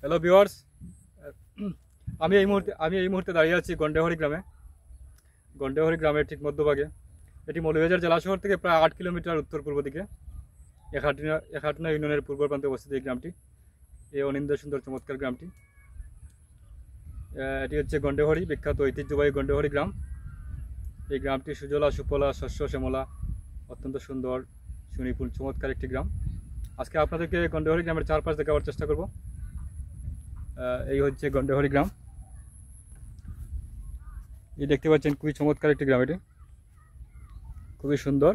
Hello viewers, আমি এই মুহূর্তে দাঁড়িয়ে আছি গন্ডেহরি গ্রামের ঠিক মধ্যভাগে। এটি মৌলভীবাজার জেলা শহর থেকে প্রায় 8 কিলোমিটার উত্তর পূর্ব দিকে একাটনা ইউনিয়নের পূর্ব প্রান্তে অবস্থিত এই গ্রামটি। এই অনিন্দ সুন্দর চমৎকার গ্রামটি, এটি হচ্ছে গন্ডেহরি, বিখ্যাত ঐতিহ্যবাহী গন্ডেহরি গ্রাম। এই গ্রামটি সুজলা সুফলা শস্য শ্যামলা, অত্যন্ত সুন্দর সুনিপুণ চমৎকার একটি গ্রাম। আজকে আপনাদেরকে গন্ডেহরি গ্রামের চারপাশ দেখাবার চেষ্টা করব। এই হচ্ছে গন্ডেহরি গ্রাম। এই দেখতে পাচ্ছেন খুবই চমৎকার একটি গ্রাম, এটি খুবই সুন্দর,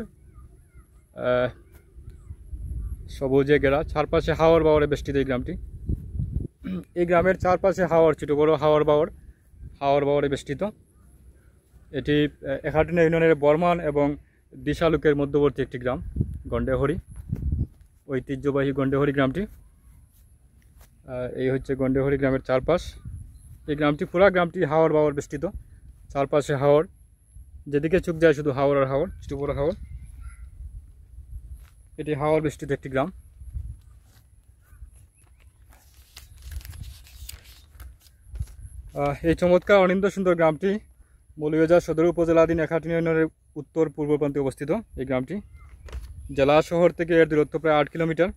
সবুজে ঘেরা, চারপাশে হাওর বাওয়ারে বেষ্টিত এই গ্রামটি। এই গ্রামের চারপাশে হাওর, ছোটো বড়ো হাওর বাওয়ারে বেষ্টিত। এটি একাটনা ইউনিয়নের বর্মান এবং দিশালুকের মধ্যবর্তী একটি গ্রাম গন্ডেহরি, ঐতিহ্যবাহী গন্ডেহরি গ্রামটি। এই হচ্ছে গন্ডেহরি গ্রামের চারপাশ। এই পুরা গ্রামটি হাওর বাওয়ার বেষ্টিত, চারপাশে হাওর, যেদিকে চোখ যায় শুধু হাওর আর হাওর, ছোটো বড়ো হাওর। এটি হাওর বেষ্টিত একটি গ্রাম। এই চমৎকার অনিন্দ সুন্দর গ্রামটি মৌলভীবাজার সদর উপজেলাধীন একাটনা ইউনিয়নের উত্তর পূর্ব প্রান্তে অবস্থিত। এই গ্রামটি জেলা শহর থেকে এর দূরত্ব প্রায় 8 কিলোমিটার।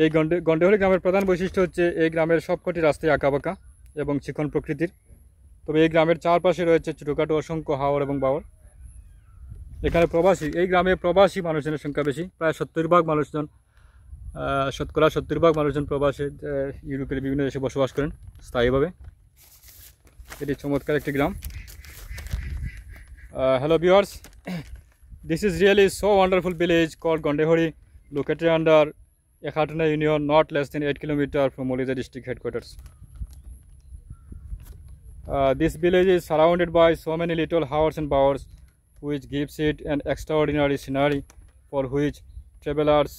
এই গন্ডেহরি গ্রামের প্রধান বৈশিষ্ট্য হচ্ছে এই গ্রামের সবকটি রাস্তায় আঁকাবাঁকা এবং চিকন প্রকৃতির। তবে এই গ্রামের চারপাশে রয়েছে ছোটোখাটো অসংখ্য হাওর এবং বাওর। এখানে এই গ্রামে প্রবাসী মানুষজনের সংখ্যা বেশি, প্রায় 70 ভাগ মানুষজন, শতকরা 70 ভাগ মানুষজন প্রবাসে ইউরোপের বিভিন্ন দেশে বসবাস করেন স্থায়ীভাবে। এটি চমৎকার একটি গ্রাম। Hello viewers, this is really so wonderful village called Gandehari, located under Ekhatuna Union, not less than 8 kilometers from Mauliza district headquarters. This village is surrounded by so many little houses and bowers, which gives it an extraordinary scenery for which travelers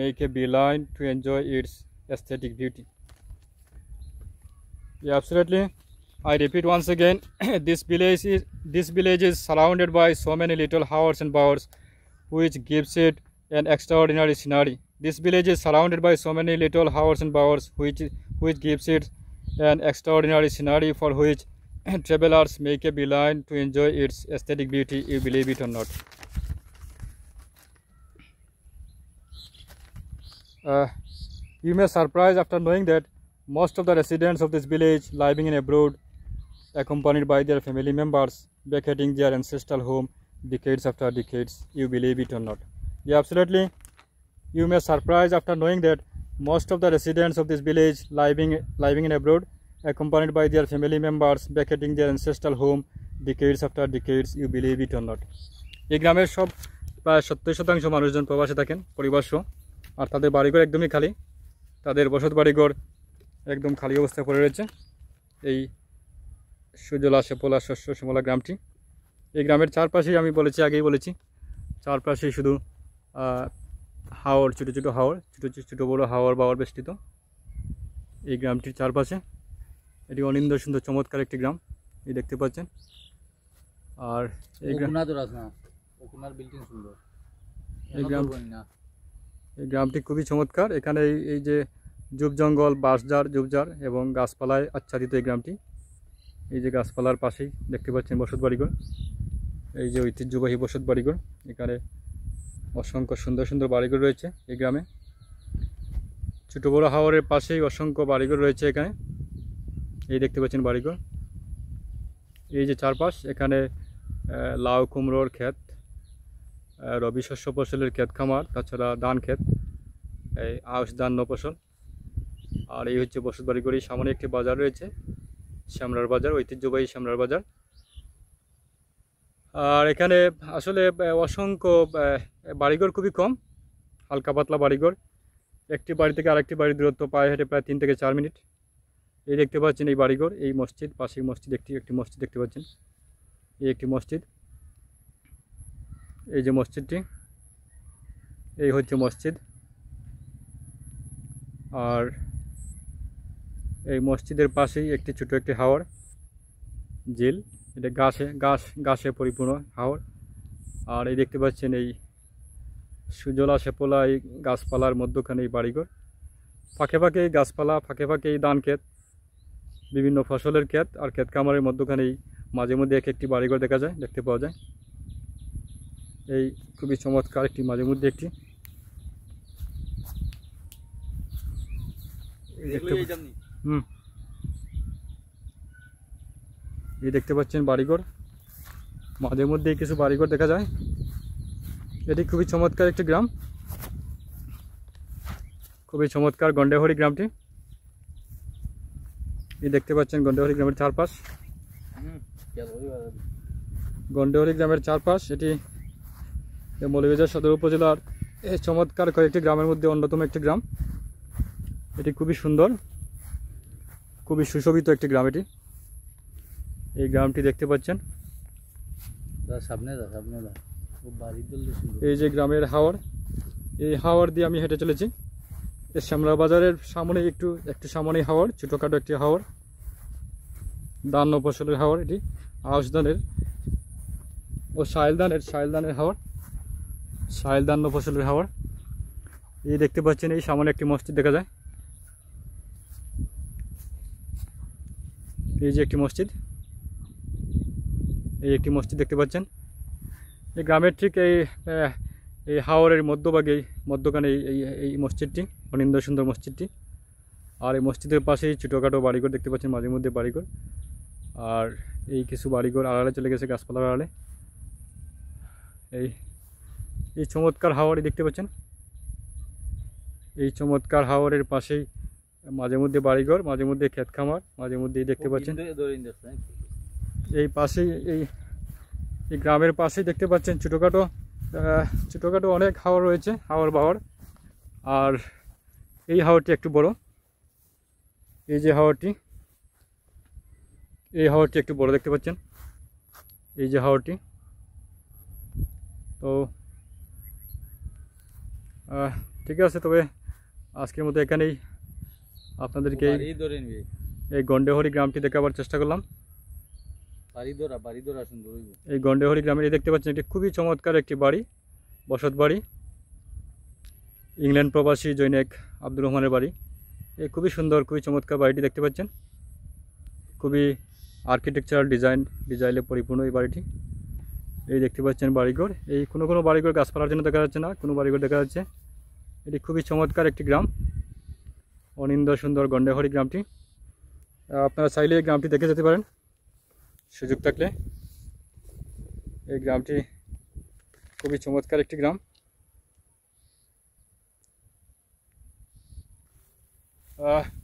make a beeline to enjoy its aesthetic beauty. Yeah, absolutely. I repeat once again, this village is surrounded by so many little houses and bowers, which gives it an extraordinary scenery. This village is surrounded by so many little houses and bowers, which gives it an extraordinary scenery for which travelers make a beeline to enjoy its aesthetic beauty, you believe it or not. You may surprise after knowing that most of the residents of this village living in abroad, accompanied by their family members, vacating their ancestral home decades after decades, you believe it or not. Yeah, absolutely. You may surprise after knowing that most of the residents of this village living in abroad, accompanied by their family members, vacating their ancestral home decades after decades, you believe it or not. এই গ্রামের সব প্রায় 70% মানুষজন প্রবাসে থাকেন পরিবারসহ, আর তাদের বাড়িঘর একদমই খালি, তাদের বসত বাড়িঘর একদম খালি অবস্থায় পড়ে রয়েছে এই সুজলা সুফলা শস্য শ্যামলা গ্রামটি। এই গ্রামের চারপাশেই আমি আগেই বলেছি, চারপাশেই শুধু হাওর, ছোটো বড়ো হাওর বাওয়ার বেষ্টিত এই গ্রামটির চারপাশে। এটি অনিন্দ সুন্দর চমৎকার একটি গ্রাম, এই দেখতে পাচ্ছেন। আর এই গ্রামটি খুবই চমৎকার। এখানে এই যে ঝোপ জঙ্গল, ঝোপঝাড় এবং গাছপালায় আচ্ছাদিত এই গ্রামটি। এই যে গাছপালার পাশেই দেখতে পাচ্ছেন বসত বাড়িঘর, এই যে ঐতিহ্যবাহী বসত বাড়িঘর। এখানে অসংখ্য সুন্দর সুন্দর বাড়িঘর রয়েছে এই গ্রামে। ছোটো বড়ো হাওরের পাশেই অসংখ্য বাড়িঘর রয়েছে এখানে, এই দেখতে পাচ্ছেন বাড়িঘর। এই যে চারপাশ, এখানে লাউ কুমড়োর ক্ষেত, রবি শস্য ফসলের ক্ষেত খামার, তাছাড়া ধান ক্ষেত, এই আউশ ধান ফসল। আর এই হচ্ছে বসত বাড়িঘর। এই সামনে একটি বাজার রয়েছে, শ্যামলার বাজার, ঐতিহ্যবাহী শ্যামলার বাজার। আর এখানে আসলে অসংখ্য বাড়িঘর খুবই কম, হালকা পাতলা বাড়িঘর। একটি বাড়ি থেকে আরেকটি বাড়ির দূরত্ব পায়ে হেঁটে প্রায় 3 থেকে 4 মিনিট। এই দেখতে পাচ্ছেন এই বাড়িঘর, এই মসজিদ, পাশেই মসজিদ, একটি মসজিদ দেখতে পাচ্ছেন। এই একটি মসজিদ, এই যে মসজিদটি, এই হচ্ছে মসজিদ। আর এই মসজিদের পাশেই ছোট একটি হাওর, ঝিল, এটা ঘাসে পরিপূর্ণ হাওর। আর এই দেখতে পাচ্ছেন এই সুজলা সুফলা এই গাছপালার মধ্যখানে এই বাড়িঘর। ফাঁকে ফাঁকে গাছপালা, ফাঁকে ফাঁকে ধান ক্ষেত, বিভিন্ন ফসলের ক্ষেত আর ক্ষেত খামারের মধ্যখানেই মাঝে মধ্যে একটি বাড়িঘর দেখতে পাওয়া যায়। এই খুবই চমৎকার একটি মাঝে মধ্যে একটি এই দেখতে পাচ্ছেন বাড়িঘর, মাঝে মধ্যে কিছু বাড়িঘর দেখা যায়। এটি খুবই চমৎকার একটি গ্রাম, খুবই চমৎকার গন্ডেহরি গ্রামটি। এই দেখতে পাচ্ছেন গন্ডেহরি গ্রামের চারপাশ, গন্ডেহরি গ্রামের চারপাশ। এটি মৌলভীবাজার সদর উপজেলার এই চমৎকার কয়েকটি গ্রামের মধ্যে অন্যতম একটি গ্রাম। এটি খুবই সুন্দর, খুবই সুশোভিত একটি গ্রাম এটি। এই গ্রামটি দেখতে পাচ্ছেন, এই যে গ্রামের হাওর, এই হাওর দিয়ে আমি হেঁটে চলেছি। এই শ্যামলা বাজারের সামনে একটু সামনেই হাওর, ছোটোখাটো একটি হাওর, ধান ও ফসলের হাওর। এটি আউশ ধানের ও শাইল ধানের হাওর, শাইল ধান ও ফসলের হাওর। এই দেখতে পাচ্ছেন এই সামনে একটি মসজিদ দেখা যায়, এই যে একটি মসজিদ, এই একটি মসজিদ দেখতে পাচ্ছেন। এই গ্রামের ঠিক এই হাওরের মধ্যখানে এই মসজিদটি, অনিন্দ সুন্দর মসজিদটি। আর এই মসজিদের পাশেই ছোটোখাটো বাড়িঘর দেখতে পাচ্ছেন, মাঝে মধ্যে বাড়িঘর। আর এই কিছু বাড়িঘর আড়ালে চলে গেছে, গাছপালার আড়ালে। এই চমৎকার হাওয়ারই দেখতে পাচ্ছেন, এই চমৎকার হাওরের পাশেই মাঝে মধ্যে বাড়িঘর, মাঝে মধ্যে ক্ষেত খামার, মাঝে মধ্যেই দেখতে পাচ্ছেন। এই পাশেই এই গ্রামের পাশেই দেখতে পাচ্ছেন ছোটোখাটো অনেক হাওর রয়েছে, হাওর বাওর। আর এই হাওরটি একটু বড়, এই যে হাওরটি, এই হাওরটি একটু বড় দেখতে পাচ্ছেন, এই যে হাওরটি। তো ঠিক আছে, তবে আজকের মতো এখানেই আপনাদেরকে এই গন্ডেহরি গ্রামটি দেখাবার চেষ্টা করলাম। এই গন্ডেহরি গ্রামে দেখতে পাচ্ছেন একটি খুবই চমৎকার একটি বাড়ি, বসত বাড়ি, ইংল্যান্ড প্রবাসী জৈনিক আব্দুর রহমানের বাড়ি। এই খুবই সুন্দর, খুবই চমৎকার বাড়িটি দেখতে পাচ্ছেন, খুবই আর্কিটেকচারাল ডিজাইনে পরিপূর্ণ এই বাড়িটি। এই দেখতে পাচ্ছেন বাড়িঘর, এই কোনো বাড়িঘর গাছপালার জন্য দেখা যাচ্ছে না, কোনো বাড়িঘর দেখা যাচ্ছে। এটি খুবই চমৎকার একটি গ্রাম, অনিন্দ সুন্দর গন্ডেহরি গ্রামটি। আপনারা চাইলে এই গ্রামটি দেখে যেতে পারেন সুযোগ থাকলে। এই গ্রামটি খুবই চমৎকার একটি গ্রাম।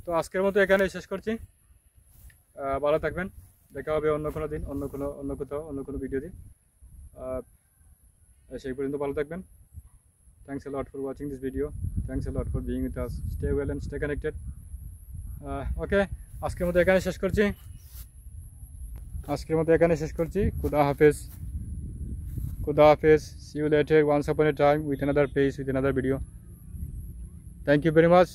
তো আজকের মতো এখানেই শেষ করছি। ভালো থাকবেন, দেখা হবে অন্য কোনো দিন, অন্য কোনো ভিডিওতে। সেই পর্যন্ত ভালো থাকবেন। Thanks a lot for watching this video. Thanks a lot for being with us. Stay well and stay connected. Okay, আজকের মতো এখানে শেষ করছি। খুদা হাফেজ। See you later once upon a time with another page, with another video. Thank you very much.